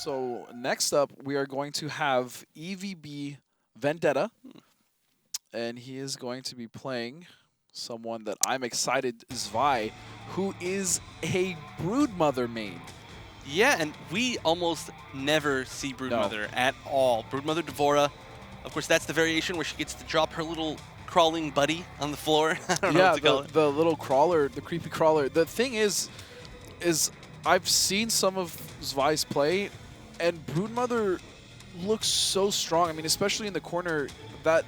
So next up, we are going to have EVB VenDeTTa, and he is going to be playing someone that I'm excited, Zwei, who is a Broodmother main. Yeah, and we almost never see Broodmother at all. Broodmother D'Vorah, of course, that's the variation where she gets to drop her little crawling buddy on the floor. I don't know what to call it. The little crawler, the creepy crawler. The thing is I've seen some of Zwei's play, and Broodmother looks so strong. I mean, especially in the corner, that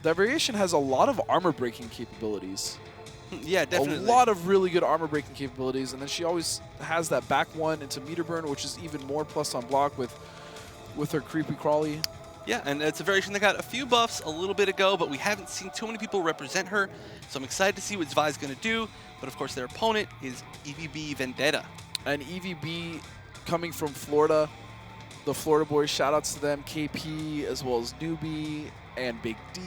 variation has a lot of armor breaking capabilities. Yeah, definitely. A lot of really good armor breaking capabilities, and then she always has that back one into meter burn, which is even more plus on block with her creepy crawly. Yeah, and it's a variation that got a few buffs a little bit ago, but we haven't seen too many people represent her, so I'm excited to see what Zwei's going to do. But of course, their opponent is EVB VenDeTTa. And EVB coming from Florida, the Florida boys, shout outs to them, KP as well as Newbie and Big D.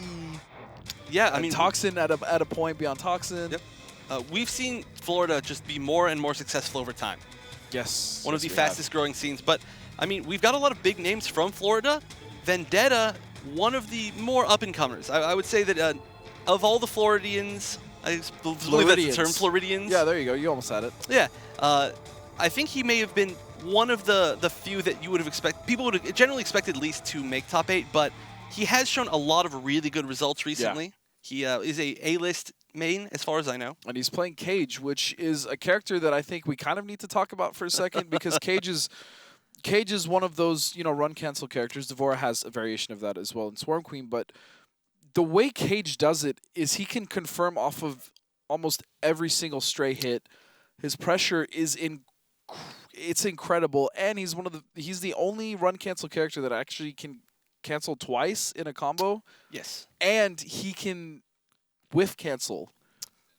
Yeah, I and mean, Toxin at a point beyond Toxin. Yep. We've seen Florida just be more and more successful over time. Yes. One of the fastest growing scenes. But, I mean, we've got a lot of big names from Florida. VenDeTTa, one of the more up-and-comers. I would say that of all the Floridians, I believe that's the term, Floridians. Yeah, there you go. You almost had it. Yeah. I think he may have been one of the few that you would have expected. People would have generally expected at least to make top 8, but he has shown a lot of really good results recently. Yeah. He is a A-list main, as far as I know. And he's playing Cage, which is a character that I think we kind of need to talk about for a second, because Cage is one of those, run cancel characters. D'Vorah has a variation of that as well in Swarm Queen, but the way Cage does it is he can confirm off of almost every single stray hit. His pressure is it's incredible, and he's the only run cancel character that actually can cancel twice in a combo. Yes. And he can whiff cancel.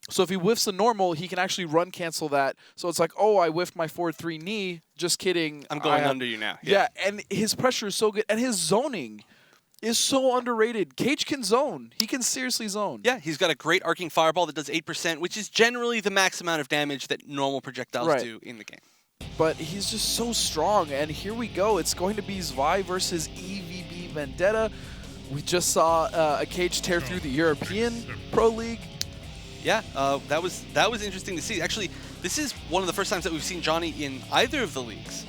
So if he whiffs a normal, he can actually run cancel that. So it's like, oh, I whiffed my 4-3 knee. Just kidding. I'm going under you now. Yeah, and his pressure is so good. And his zoning is so underrated. Cage can zone. He can seriously zone. Yeah, he's got a great arcing fireball that does 8%, which is generally the max amount of damage that normal projectiles do in the game. But he's just so strong. And here we go. It's going to be Zwei versus EVB VenDeTTa. We just saw a Cage tear through the European Pro League. Yeah, that was interesting to see. Actually, this is one of the first times that we've seen Johnny in either of the leagues.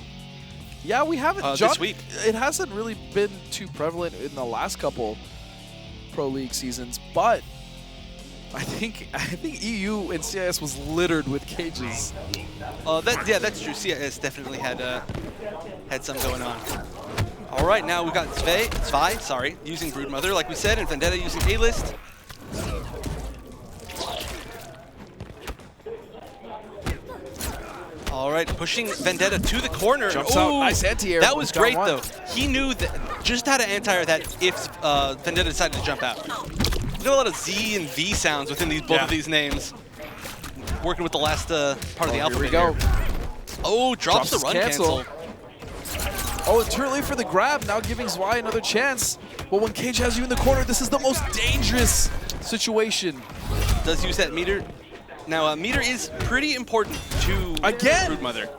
Yeah, we haven't. This week. It hasn't really been too prevalent in the last couple Pro League seasons, but I think EU and CIS was littered with Cages. That's true. CIS definitely had some going on. All right, now we've got Zwei, using Broodmother, like we said, and VenDeTTa using A-List. All right, pushing VenDeTTa to the corner. Jumps out, nice anti-air. That was great, though. He knew just how to anti-air that if VenDeTTa decided to jump out. There's a lot of Z and V sounds within both of these names. Working with the last part of the alphabet. Here we go. Oh, drops the run cancel. Oh, it's too early for the grab, now giving Zwei another chance. But when Cage has you in the corner, this is the most dangerous situation. Does use that meter. Now, meter is pretty important to Broodmother.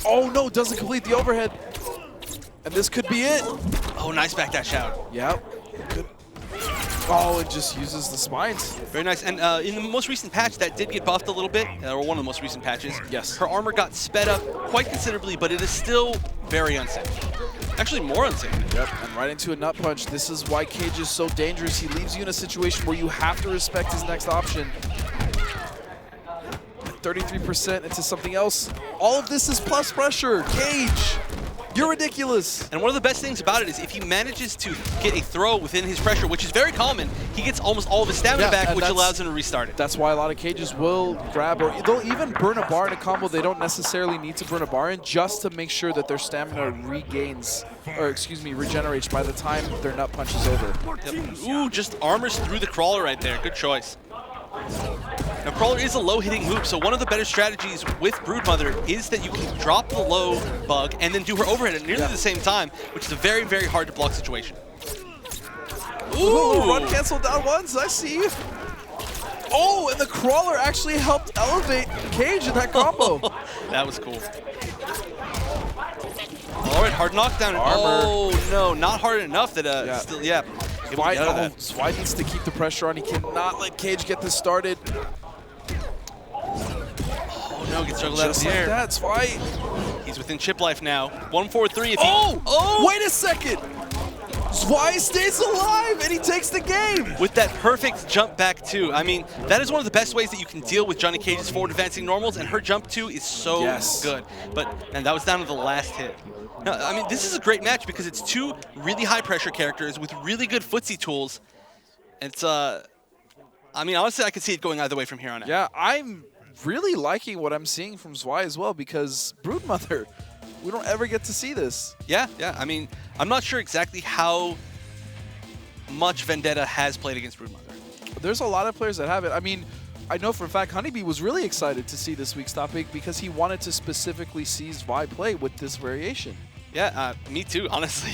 Oh no, doesn't complete the overhead. And this could be it. Oh, nice backdash out. Yep. Good. Oh, it just uses the spines. Very nice. And in the most recent patch, that did get buffed a little bit, or one of the most recent patches. Yes. Her armor got sped up quite considerably, but it is still very unsafe. Actually, more unsafe. Yep, and right into a nut punch. This is why Cage is so dangerous. He leaves you in a situation where you have to respect his next option. 33% into something else. All of this is plus pressure. Cage, you're ridiculous. And one of the best things about it is if he manages to get a throw within his pressure, which is very common, he gets almost all of his stamina back, which allows him to restart it. That's why a lot of Cages will grab, or they'll even burn a bar in a combo they don't necessarily need to burn a bar in, just to make sure that their stamina regenerates by the time their nut punch is over. Yep. Ooh, just armors through the crawler right there. Good choice. Now, Crawler is a low-hitting move, so one of the better strategies with Broodmother is that you can drop the low bug and then do her overhead at nearly the same time, which is a very, very hard-to-block situation. Ooh, run cancel down once, I see you. Oh, and the Crawler actually helped elevate Cage in that combo. That was cool. All right, hard knockdown. Armor. Oh, no, not hard enough that, still, yeah. Zwei needs to keep the pressure on. He cannot let Cage get this started. Oh, no, gets juggled out of Just the like air. that, Zwei. He's within chip life now. 1-4-3. Oh, wait a second. Zwei stays alive, and he takes the game. With that perfect jump back, too. I mean, that is one of the best ways that you can deal with Johnny Cage's forward advancing normals, and her jump, too, is so good. And that was down to the last hit. No, I mean, this is a great match because it's two really high-pressure characters with really good footsie tools. It's, I mean, honestly, I could see it going either way from here on out. Yeah, I'm really liking what I'm seeing from Zwei as well because Broodmother, we don't ever get to see this. Yeah. I mean, I'm not sure exactly how much VenDeTTa has played against Broodmother. There's a lot of players that have it. I mean, I know for a fact Honeybee was really excited to see this week's topic because he wanted to specifically see Zwei play with this variation. Yeah, me too, honestly.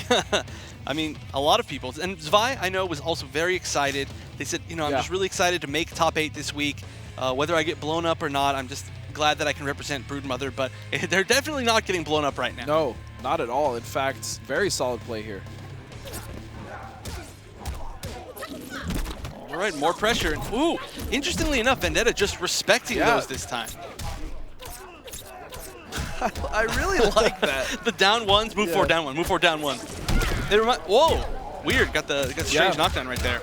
I mean, a lot of people. And Zwei, I know, was also very excited. They said, you know, I'm just really excited to make top 8 this week. Whether I get blown up or not, I'm just glad that I can represent Broodmother. But they're definitely not getting blown up right now. No, not at all. In fact, very solid play here. All right, more pressure. And, ooh, interestingly enough, VenDeTTa just respecting those this time. I really like that. The down ones, move forward, down one, move forward, down one. They remind. Whoa, weird. Got the strange knockdown right there.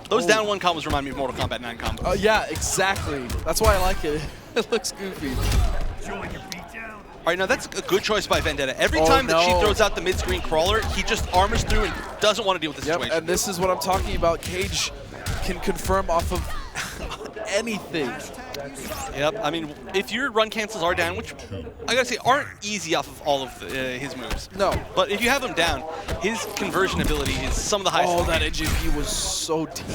Those down one combos remind me of Mortal Kombat 9 combos. Oh yeah, exactly. That's why I like it. It looks goofy. All right, now that's a good choice by VenDeTTa. Every time that she throws out the mid-screen crawler, he just armors through and doesn't want to deal with the situation. And this is what I'm talking about. Cage can confirm off of anything. Yep, I mean, if your run cancels are down, which I gotta say aren't easy off of all of his moves. No. But if you have them down, his conversion ability is some of the highest. Oh, that NJP was so deep.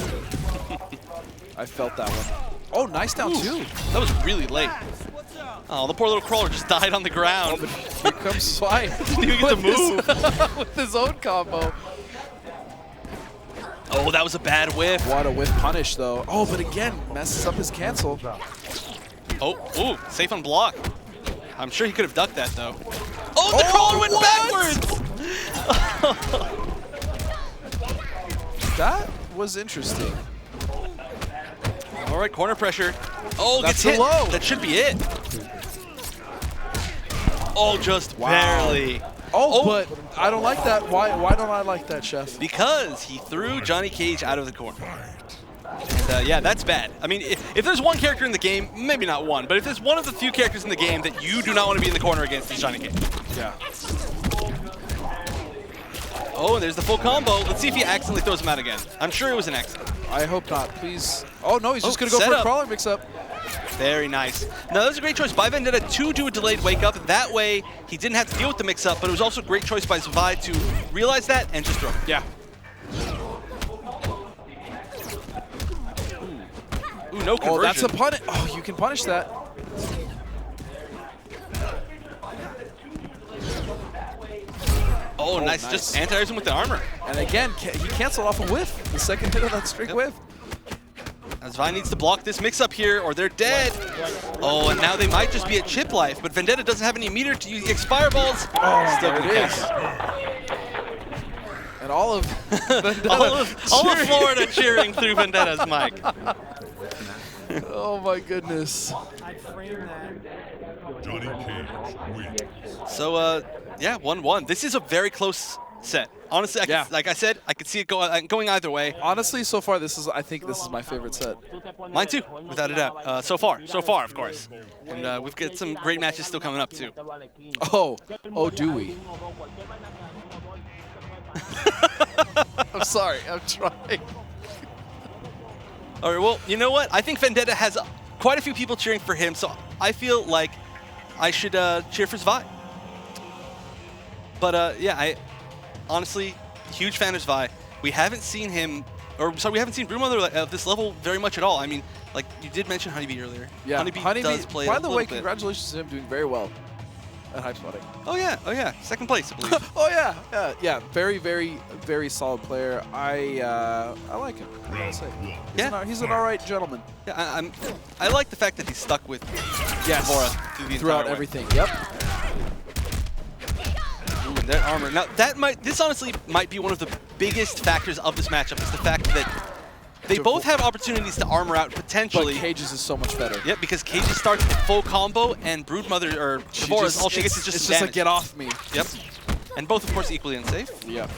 I felt that one. Oh, nice down too. That was really late. Oh, the poor little crawler just died on the ground. Oh, but here comes Zwei. Didn't even get to move. With his own combo. Oh, that was a bad whiff. What a whiff punish, though. Oh, but again, messes up his cancel. Oh, ooh, safe on block. I'm sure he could have ducked that, though. Oh, the crawler went backwards! That was interesting. All right, corner pressure. Oh, That's gets hit. low. That should be it. Oh, just barely. Oh, but I don't like that. Why don't I like that, Chef? Because he threw Johnny Cage out of the corner. And, yeah, that's bad. I mean, if there's one character in the game, maybe not one, but if there's one of the few characters in the game that you do not want to be in the corner against, it's Johnny Cage. Yeah. Oh, and there's the full combo. Let's see if he accidentally throws him out again. I'm sure it was an accident. I hope not. Please. Oh, no, he's just going to go for a crawler mix-up. Very nice. Now, that was a great choice by VenDeTTa to do a delayed wake-up. That way, he didn't have to deal with the mix-up, but it was also a great choice by Zwei to realize that and just throw it. Yeah. Ooh, no conversion. Oh, that's a punish. Oh, you can punish that. Oh, nice. Just anti-airs him with the armor. And again, he canceled off a whiff. The second hit of that streak whiff. Zwei needs to block this mix-up here, or they're dead. Oh, and now they might just be at chip life, but VenDeTTa doesn't have any meter to use the expire balls. Oh, there it is. And all of all of Florida cheering through VenDeTTa's mic. Oh my goodness. So, yeah, 1-1. This is a very close set. Honestly, like I said, I could see it going either way. Honestly, so far, I think this is my favorite set. Mine too, without a doubt. So far, of course. And we've got some great matches still coming up too. Oh, do we? I'm sorry, I'm trying. All right, well, you know what? I think VenDeTTa has quite a few people cheering for him, so I feel like I should cheer for Zwei. But yeah, I honestly, huge fan of Zwei. We haven't seen him, or sorry, we haven't seen Broodmother at this level very much at all. I mean, like you did mention Honeybee earlier. Yeah, Honeybee does play by a the little way, bit. congratulations to him doing very well at hype spotting. Oh yeah, second place, I believe. Oh yeah. Very, very, very solid player. I like him. I gotta say. He's an all right gentleman. Yeah, I like the fact that he's stuck with Yes. Devora throughout everything. Yep. And that armor. Now, this honestly might be one of the biggest factors of this matchup, is the fact that they both have opportunities to armor out potentially. But Cage's is so much better. Yep, because Cage's starts with full combo, and Broodmother, or Devora's, all she gets is just some damage. Like, get off me. Yep. And both, of course, equally unsafe. Yep.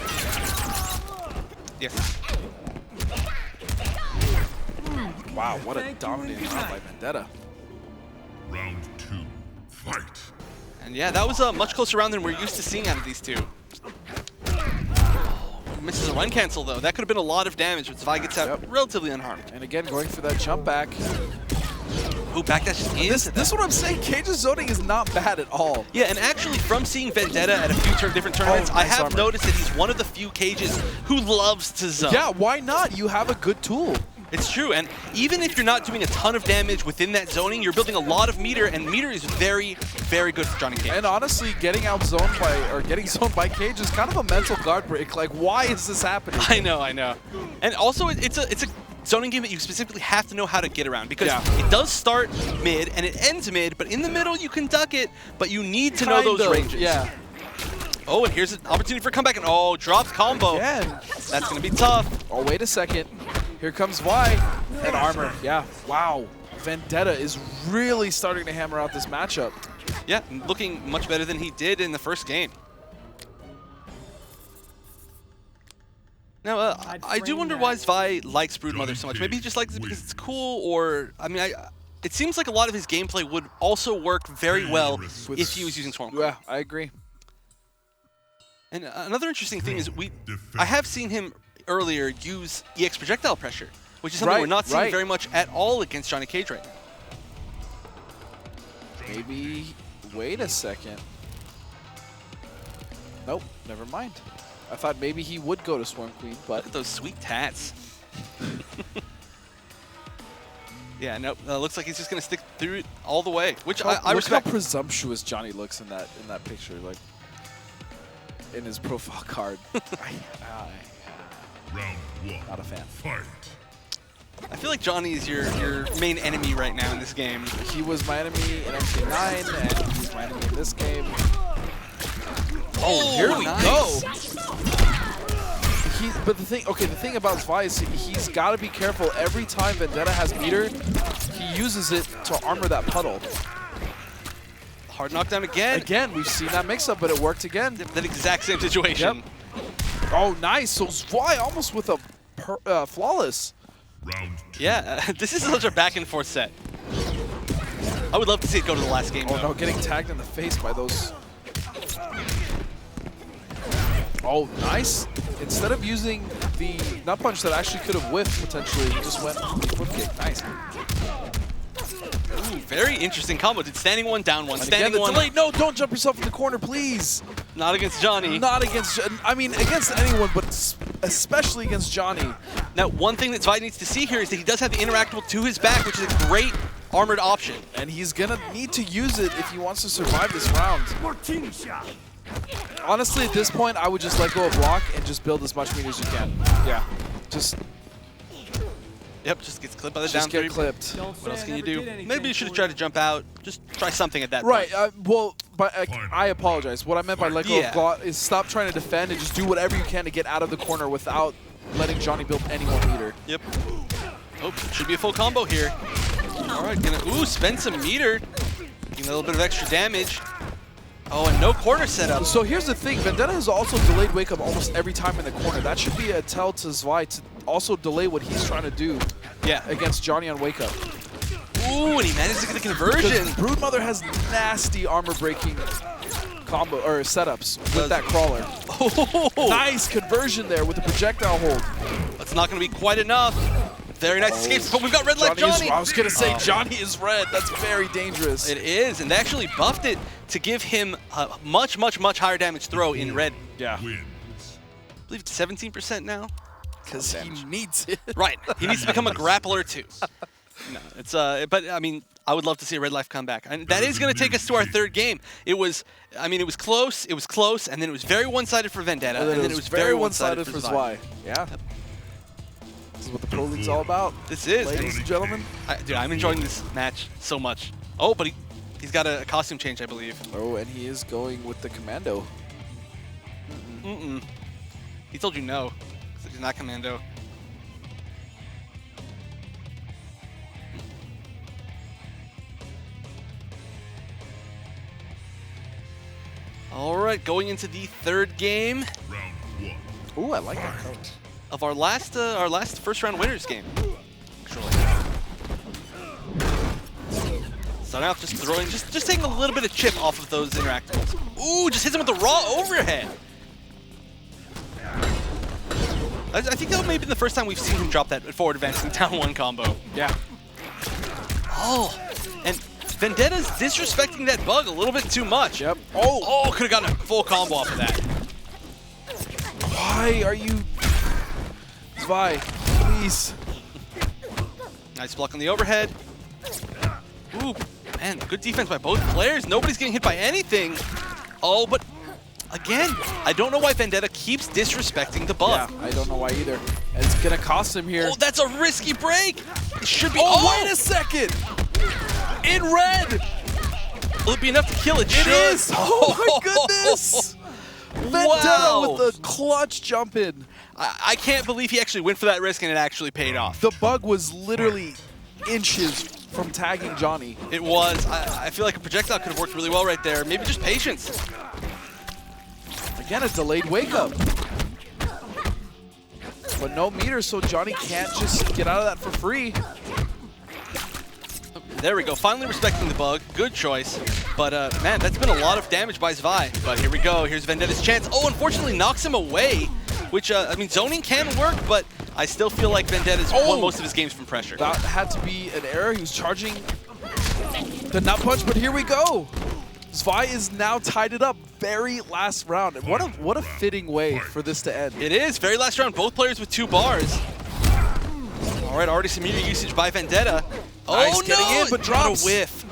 Yes. Wow, what a dominating round by VenDeTTa. Round 2, fight. And yeah, that was a much closer round than we're used to seeing out of these two. Misses a run cancel, though. That could have been a lot of damage, but Zwei gets out relatively unharmed. And again, going for that jump back. Ooh, backdash is This is what I'm saying. Cage's zoning is not bad at all. Yeah, and actually, from seeing VenDeTTa at a few different tournaments, nice I have armor. noticed that he's one of the few Cages who loves to zone. Yeah, why not? You have a good tool. It's true, and even if you're not doing a ton of damage within that zoning, you're building a lot of meter, and meter is very, very good for Johnny Cage. And honestly, getting out zoned by, or getting zoned by Cage is kind of a mental guard break. Like, why is this happening? I know. And also, it's a zoning game that you specifically have to know how to get around, because it does start mid and it ends mid, but in the middle you can duck it, but you need to know those ranges. Yeah. Oh, and here's an opportunity for a comeback, and oh, drops combo. Again. That's going to be tough. Oh, wait a second. Here comes Zwei and armor. Yeah, wow. VenDeTTa is really starting to hammer out this matchup. Yeah, looking much better than he did in the first game. Now, I do wonder why Zwei likes Broodmother so much. Maybe he just likes it because it's cool, or, I mean, it seems like a lot of his gameplay would also work very well if he was using Swarm. Yeah, I agree. And another interesting thing is I have seen him earlier use EX projectile pressure, which is something we're not seeing very much at all against Johnny Cage right now. Maybe, wait a second. Nope, never mind. I thought maybe he would go to Swarm Queen, but... Look at those sweet tats. Yeah, nope. Looks like he's just going to stick through it all the way, which I respect. Look how presumptuous Johnny looks in that picture, like, in his profile card. Round 1, not a fan. Fight. I feel like Johnny is your main enemy right now in this game. He was my enemy in MK9, and he's my enemy in this game. Oh, here we go. But the thing about Zwei is he's got to be careful. Every time VenDeTTa has meter, he uses it to armor that puddle. Hard knockdown again. Again, we've seen that mix-up, but it worked again. That exact same situation. Yep. Oh, nice. So Zwei almost with a flawless. Round 2. Yeah, this is such a back-and-forth set. I would love to see it go to the last game, Oh, though. no, getting tagged in the face by those... Oh, nice. Instead of using the nut punch that actually could have whiffed, potentially, he just went foot kick. Nice. Ooh, very interesting combo. Did standing one, down one, And standing again, one. delay. No, don't jump yourself in the corner, please. Not against Johnny. Not against, I mean, against anyone, but especially against Johnny. Now, one thing that Zwei needs to see here is that he does have the interactable to his back, which is a great armored option. And he's going to need to use it if he wants to survive this round. Honestly, at this point, I would just let go of block and just build as much meter as you can. Yeah. Yep, just gets clipped by the Just down get three. clipped. What else can you do? Maybe you should have tried to jump out. Just try something at that Right. point. Well, but I apologize. What I meant by let go of block is stop trying to defend and just do whatever you can to get out of the corner without letting Johnny build any more meter. Yep. Oh, should be a full combo here. All right, gonna spend some meter. Getting a little bit of extra damage. Oh, and no corner setup. So here's the thing. VenDeTTa has also delayed wake up almost every time in the corner. That should be a tell to Zwei to also delay what he's trying to do against Johnny on wake up. Ooh, and he managed to get the conversion. Broodmother has nasty armor breaking combo or setups with that crawler. Oh, nice conversion there with the projectile hold. That's not going to be quite enough. Very nice escapes, but we've got red light Johnny. I was going to say Johnny is red. That's very dangerous. It is, and they actually buffed it to give him a much, much, much higher damage throw in red. Yeah. I believe it's 17% now. Because he needs it. Right. He needs to become a grappler too. No, it's but I mean, I would love to see a red life come back. And that is going to take us to our third game. It was close, and then it was very one-sided for VenDeTTa, and then it was very one-sided for Zwei. Yeah. This is what the Pro League's all about. This is, ladies and gentlemen. Dude, I'm enjoying this match so much. Oh, but he's got a costume change, I believe. Oh, and he is going with the commando. He told you no. He's not commando. All right, going into the third game Round 1. Ooh, I like that color. of our last first round winners game. Actually. Starting off just throwing, just taking a little bit of chip off of those interactables. Ooh, just hits him with the raw overhead. I think that may have been the first time we've seen him drop that forward advancing down one combo. Yeah. Oh, and VenDeTTa's disrespecting that bug a little bit too much. Yep. Oh, could have gotten a full combo off of that. Why are you... Zwei, please. Nice block on the overhead. Ooh, man, good defense by both players. Nobody's getting hit by anything. Oh, but again, I don't know why VenDeTTa keeps disrespecting the bug. Yeah, I don't know why either. And it's gonna cost him here. Oh, that's a risky break. It should be. Oh, wait a second! In red! Will it be enough to kill it? It is! Oh my goodness! VenDeTTa Wow. with a clutch jump in. I can't believe he actually went for that risk and it actually paid off. The bug was literally inches from tagging Johnny. It was. I feel like a projectile could have worked really well right there. Maybe just patience. Again, a delayed wake up. But no meter, so Johnny can't just get out of that for free. There we go. Finally respecting the bug. Good choice. But, man, that's been a lot of damage by Zwei. But here we go. Here's VenDeTTa's chance. Oh, unfortunately knocks him away. Which, I mean, zoning can work, but I still feel like VenDeTTa's won most of his games from pressure. That had to be an error. He was charging the nut punch, but here we go. Zwei is now tied it up. Very last round. And what a fitting way for this to end. It is. Very last round. Both players with 2 bars. All right, already some meter usage by VenDeTTa. Nice, Oh, getting no! in, but Not drops. a whiff.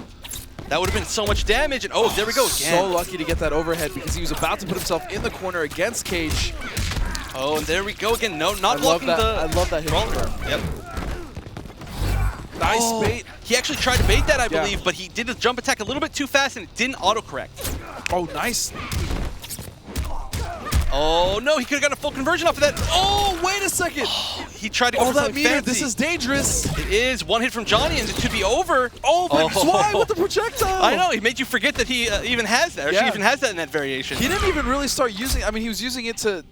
That would have been so much damage. And, oh, there we go again. So lucky to get that overhead because he was about to put himself in the corner against Cage. Oh, and there we go again. No, not blocking the... I love that hit crawler. confirm. Yep. Nice bait. He actually tried to bait that, I Yeah. believe, but he did his jump attack a little bit too fast and it didn't autocorrect. Oh, nice. Oh, no, he could have gotten a full conversion off of that. Oh, wait a second. He tried to go Oh, for that something meter. fancy. This is dangerous. It is. One hit from Johnny and it could be over. Oh, but Oh. Zwei with the projectile. I know, he made you forget that he even has that, or she Yeah. even has that in that variation. He didn't even really start using. I mean, he was using it to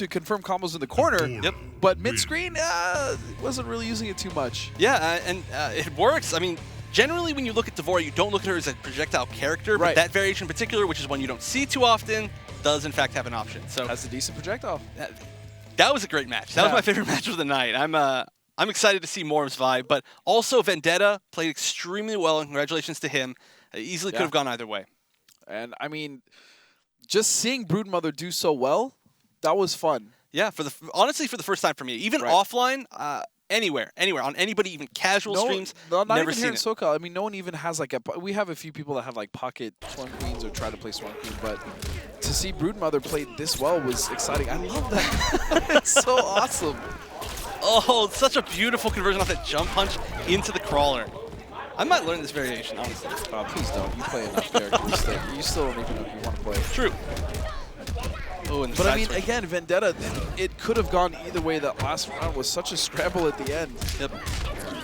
confirm combos in the corner. Yep. But mid screen, wasn't really using it too much. Yeah, and it works. I mean, generally when you look at Devora, you don't look at her as a projectile character, but Right. that variation in particular, which is one you don't see too often, does in fact have an option. So Has a decent projectile. that was a great match. That was Yeah. my favorite match of the night. I'm excited to see more of Zwei, but also VenDeTTa played extremely well, and congratulations to him. Easily could have gone either way. And I mean, just seeing Broodmother do so well, that was fun. Yeah, honestly, for the first time for me, even Right. offline, anywhere, on anybody, even casual streams, not never even seen here in it. SoCal. I mean, no one even has like we have a few people that have like pocket Swarm Queens or try to play Swarm Queen, but to see Broodmother play this well was exciting. I love that. It's so awesome. Oh, such a beautiful conversion off that jump punch into the crawler. I might learn this variation, honestly. Please don't. You play enough characters that you still don't even know if you want to play it. True. Oh, and the But I side mean, switch. again, VenDeTTa, it could have gone either way. That last round was such a scramble at the end. Yep.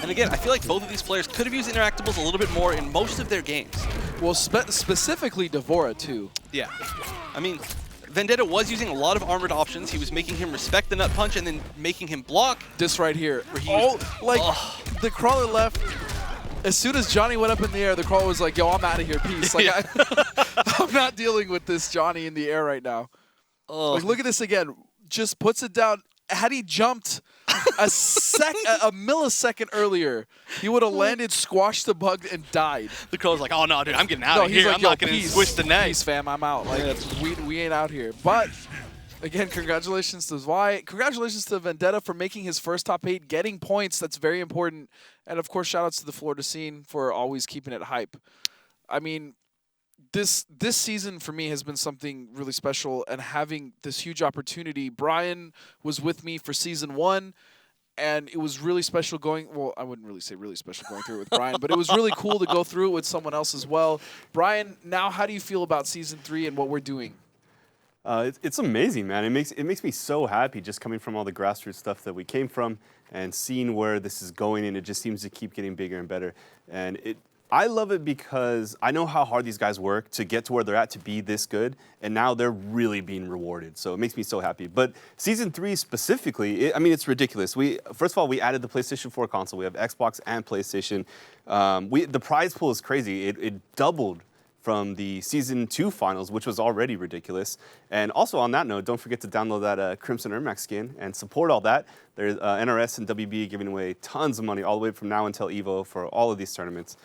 And again, I feel like both of these players could have used interactables a little bit more in most of their games. Well, specifically Devora, too. Yeah. I mean, VenDeTTa was using a lot of armored options. He was making him respect the nut punch and then making him block. This right here. Where he Oh, used- like, the crawler left. As soon as Johnny went up in the air, the crawler was like, yo, I'm out of here, peace. Like, Yeah. I'm not dealing with this Johnny in the air right now. Oh. Like, look at this again. Just puts it down. Had he jumped a millisecond earlier, he would have landed, squashed the bug, and died. The crow's like, oh no, dude, I'm getting out No, of he's here. like, I'm yo, not going to peace, switch the net. peace, fam, I'm out. Like, we ain't out here. But, again, congratulations to Zwei. Congratulations to VenDeTTa for making his first top 8, getting points. That's very important. And, of course, shout-outs to the Florida scene for always keeping it hype. I mean, this season for me has been something really special, and having this huge opportunity. Brian was with me for season 1, and it was really special going. Well, I wouldn't really say really special going through it with Brian, but it was really cool to go through it with someone else as well. Brian, now how do you feel about season 3 and what we're doing? It's amazing, man. It makes me so happy just coming from all the grassroots stuff that we came from and seeing where this is going, and it just seems to keep getting bigger and better. And I love it because I know how hard these guys work to get to where they're at to be this good, and now they're really being rewarded. So it makes me so happy. But Season 3 specifically, I mean, it's ridiculous. First of all, we added the PlayStation 4 console. We have Xbox and PlayStation. The prize pool is crazy. It doubled from the Season 2 finals, which was already ridiculous. And also on that note, don't forget to download that Crimson Ermac skin and support all that. There's NRS and WB giving away tons of money all the way from now until EVO for all of these tournaments,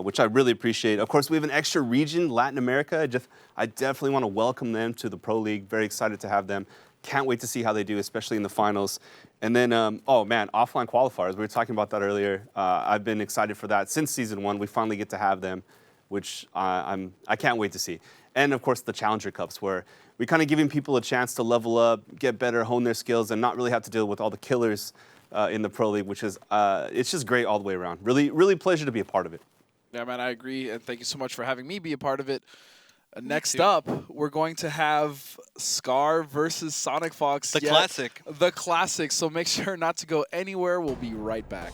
which I really appreciate. Of course, we have an extra region, Latin America. I definitely want to welcome them to the Pro League. Very excited to have them. Can't wait to see how they do, especially in the finals. And then, oh man, offline qualifiers. We were talking about that earlier. I've been excited for that since Season 1. We finally get to have them, which I can't wait to see. And of course, the Challenger Cups, where we're kind of giving people a chance to level up, get better, hone their skills, and not really have to deal with all the killers in the Pro League, which is, it's just great all the way around. Really, really pleasure to be a part of it. Yeah, man, I agree, and thank you so much for having me be a part of it. Next up, we're going to have Scar versus Sonic Fox. The classic. The classic, so make sure not to go anywhere. We'll be right back.